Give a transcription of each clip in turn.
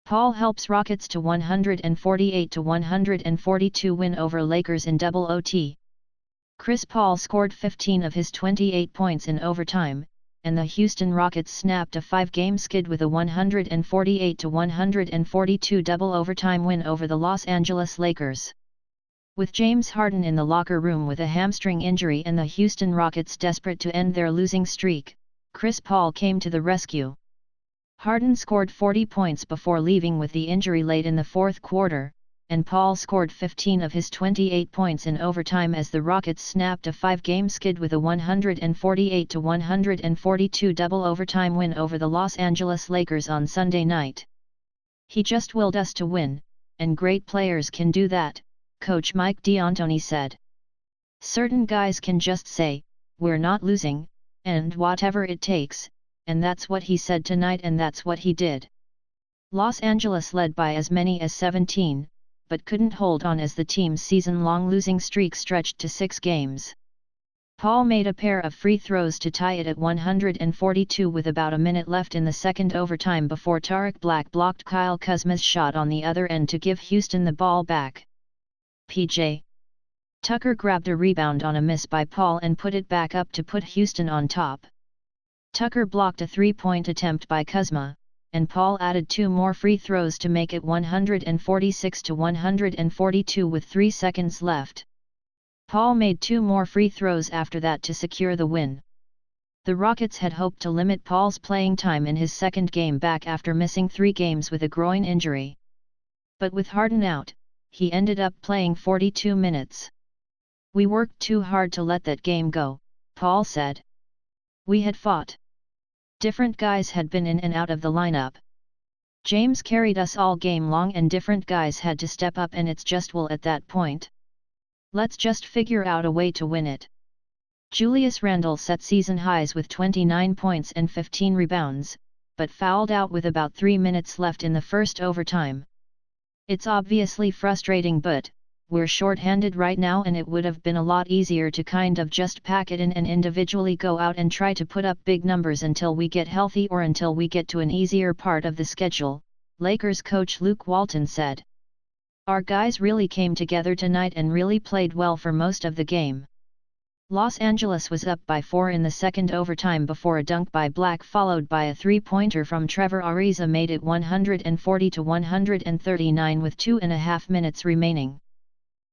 Paul helps Rockets to 148-142 win over Lakers in double OT. Chris Paul scored 15 of his 28 points in overtime, and the Houston Rockets snapped a 5-game skid with a 148-142 double overtime win over the Los Angeles Lakers. With James Harden in the locker room with a hamstring injury and the Houston Rockets desperate to end their losing streak, Chris Paul came to the rescue. Harden scored 40 points before leaving with the injury late in the fourth quarter, and Paul scored 15 of his 28 points in overtime as the Rockets snapped a 5-game skid with a 148-142 double overtime win over the Los Angeles Lakers on Sunday night. "He just willed us to win, and great players can do that," Coach Mike D'Antoni said. "Certain guys can just say, 'We're not losing,' and whatever it takes, and that's what he said tonight and that's what he did." Los Angeles led by as many as 17, but couldn't hold on as the team's season-long losing streak stretched to 6 games. Paul made a pair of free throws to tie it at 142 with about a minute left in the second overtime before Tarik Black blocked Kyle Kuzma's shot on the other end to give Houston the ball back. PJ Tucker grabbed a rebound on a miss by Paul and put it back up to put Houston on top. Tucker blocked a 3-point attempt by Kuzma, and Paul added 2 more free throws to make it 146-142 with 3 seconds left. Paul made 2 more free throws after that to secure the win. The Rockets had hoped to limit Paul's playing time in his second game back after missing 3 games with a groin injury. But with Harden out, he ended up playing 42 minutes. "We worked too hard to let that game go," Paul said. "We had fought. Different guys had been in and out of the lineup. James carried us all game long and different guys had to step up and it's just well at that point. Let's just figure out a way to win it." Julius Randle set season highs with 29 points and 15 rebounds, but fouled out with about 3 minutes left in the first overtime. "It's obviously frustrating, but we're short-handed right now and it would have been a lot easier to kind of just pack it in and individually go out and try to put up big numbers until we get healthy or until we get to an easier part of the schedule," Lakers coach Luke Walton said. "Our guys really came together tonight and really played well for most of the game." Los Angeles was up by 4 in the second overtime before a dunk by Black followed by a 3-pointer from Trevor Ariza made it 140-139 with 2.5 minutes remaining.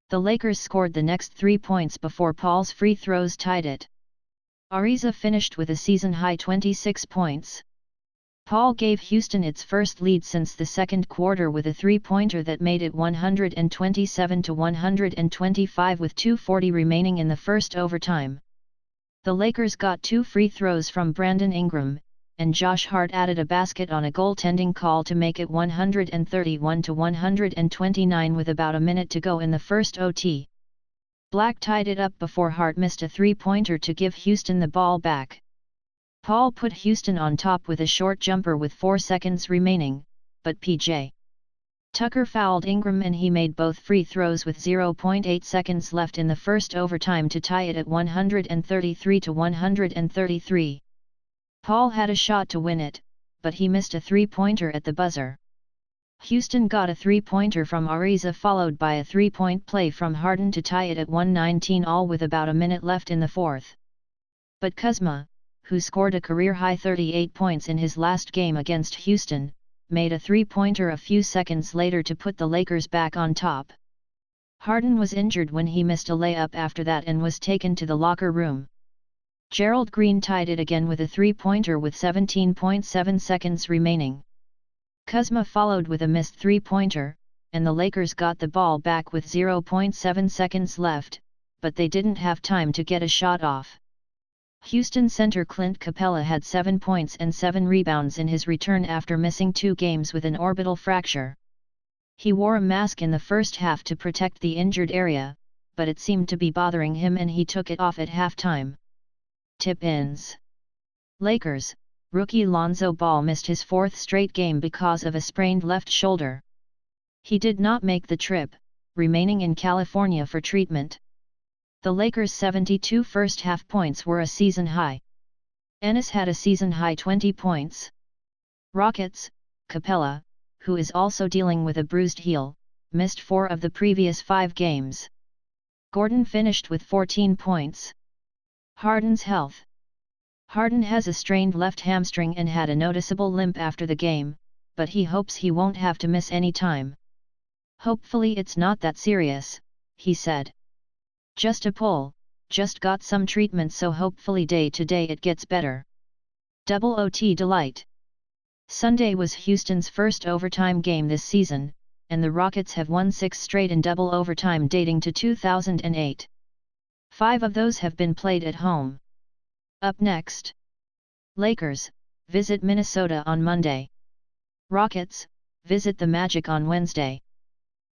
The Lakers scored the next 3 points before Paul's free throws tied it. Ariza finished with a season-high 26 points. Paul gave Houston its first lead since the second quarter with a 3-pointer that made it 127-125 with 2:40 remaining in the first overtime. The Lakers got 2 free throws from Brandon Ingram, and Josh Hart added a basket on a goaltending call to make it 131-129 with about a minute to go in the first OT. Black tied it up before Hart missed a 3-pointer to give Houston the ball back. Paul put Houston on top with a short jumper with 4 seconds remaining, but PJ Tucker fouled Ingram and he made both free throws with 0.8 seconds left in the first overtime to tie it at 133-133. Paul had a shot to win it, but he missed a 3-pointer at the buzzer. Houston got a 3-pointer from Ariza followed by a 3-point play from Harden to tie it at 119 all with about a minute left in the fourth. But Kuzma, who scored a career-high 38 points in his last game against Houston, made a 3-pointer a few seconds later to put the Lakers back on top. Harden was injured when he missed a layup after that and was taken to the locker room. Gerald Green tied it again with a 3-pointer with 17.7 seconds remaining. Kuzma followed with a missed 3-pointer, and the Lakers got the ball back with 0.7 seconds left, but they didn't have time to get a shot off. Houston center Clint Capella had 7 points and 7 rebounds in his return after missing 2 games with an orbital fracture. He wore a mask in the first half to protect the injured area, but it seemed to be bothering him and he took it off at halftime. Tip-ins. Lakers, rookie Lonzo Ball missed his 4th straight game because of a sprained left shoulder. He did not make the trip, remaining in California for treatment. The Lakers' 72 first-half points were a season high. Ennis had a season-high 20 points. Rockets, Capella, who is also dealing with a bruised heel, missed 4 of the previous 5 games. Gordon finished with 14 points. Harden's health. Harden has a strained left hamstring and had a noticeable limp after the game, but he hopes he won't have to miss any time. "Hopefully it's not that serious," he said. "Just a pull, just got some treatment, so hopefully day to day it gets better." Double OT delight. Sunday was Houston's first overtime game this season, and the Rockets have won 6 straight in double overtime dating to 2008. 5 of those have been played at home. Up next, Lakers visit Minnesota on Monday. Rockets visit the Magic on Wednesday.